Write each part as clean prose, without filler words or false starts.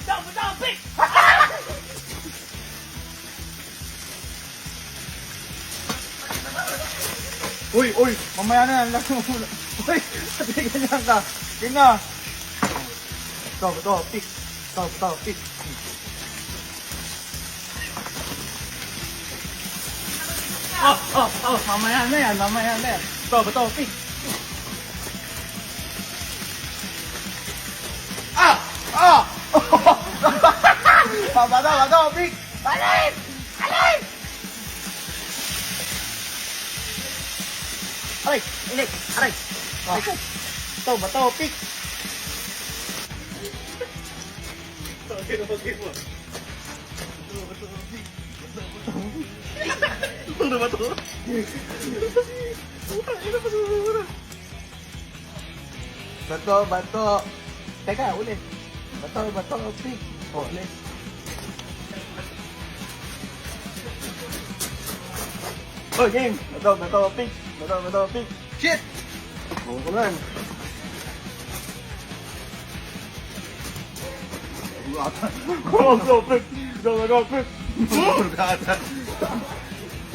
Topic! Uy, mamaya na yan. Lagi mo muna. Uy, sabi ganyan ka. Ganyan. Ito, pick. Ito, pick. Mamaya na yan. Ito, pick. Bato, pick. Alin! Aray! Ilik! Aray! Ito, bato, pick. Bato. Teka, ulit. Bato, pick. Ulit. Oh, game. Bato, pick. Bato, pick. Shit! Buong ko lang. Bato, pick.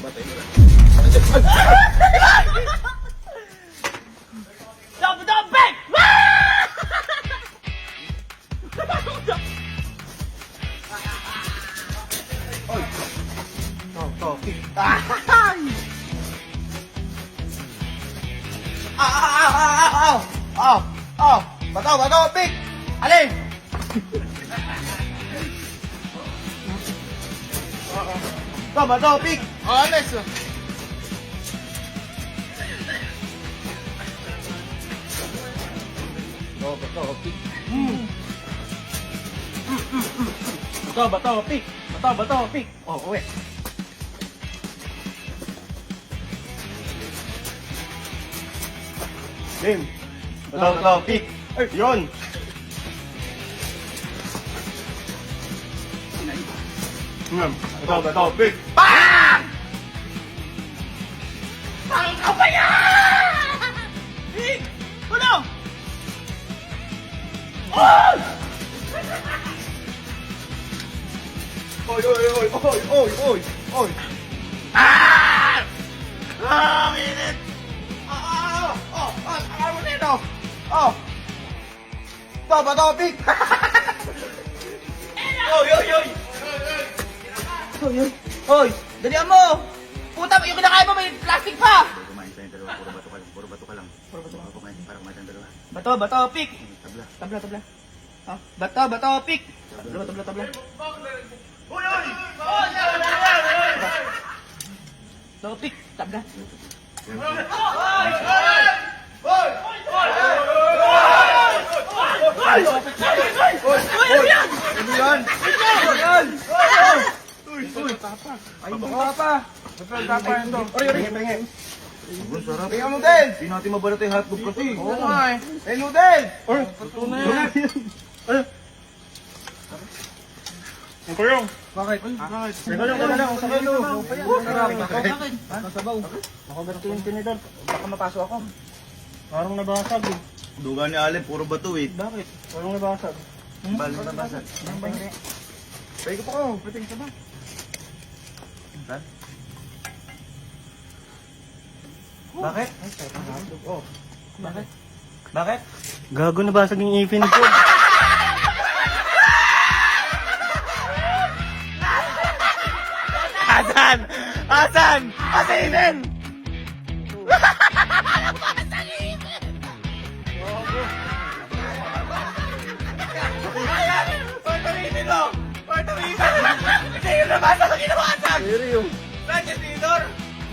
Batay mo lang. Topic! Ito, pick. Bato, pick. Alin? Bato, pick. Honest! Bato, pick. Bato, pick. Bato, pick. Oh, uwi. Game. Bato, pick. Ay, yun. Bato, pick. Bang! Ang kapaya! Big! Ano? Oh! Oy. Ah! Ah! Minute! Ano nito? Bato, pick. Hoy! Dalihan mo! Puta, yung kinakain mo may plastic pa! Kumain tayong dalawa, puro bato ka lang. Kumain, para kumain tayong dalawa. Bato, pick! Tabla. Tabla. Bato, pick! Tabla. Bato, pick! Tabla. Ano yan? Ay, tapa. Tapa yan to. Pingi. Sarap. Pingi mo din. Hindi natin mabalat yung hotdog kasi. Oo nga eh. Hey, noodle. Ito na yan. Ang kuyong. Bakit? Teka lang. Sakay lo. Bakit? Masabaw. Ako ganito yung tinidor. Baka mapasok ako. Parang nabasag eh. Duga ni Allen, puro bato eh. Bakit? Parang nabasag. Balik na basag. Pwede ko pa ko. Pwede ka ba? Bakit? Oh. Bakit? Gago nabasag yung ipin ko. Asan? Asinin! Hindi yung nabasa sa kinawasag! Seryo? Saan yung tinidor?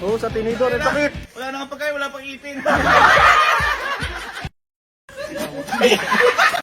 Oo, sa tinidor. Ang sakit. Wala nang pagkain, wala pang ipin.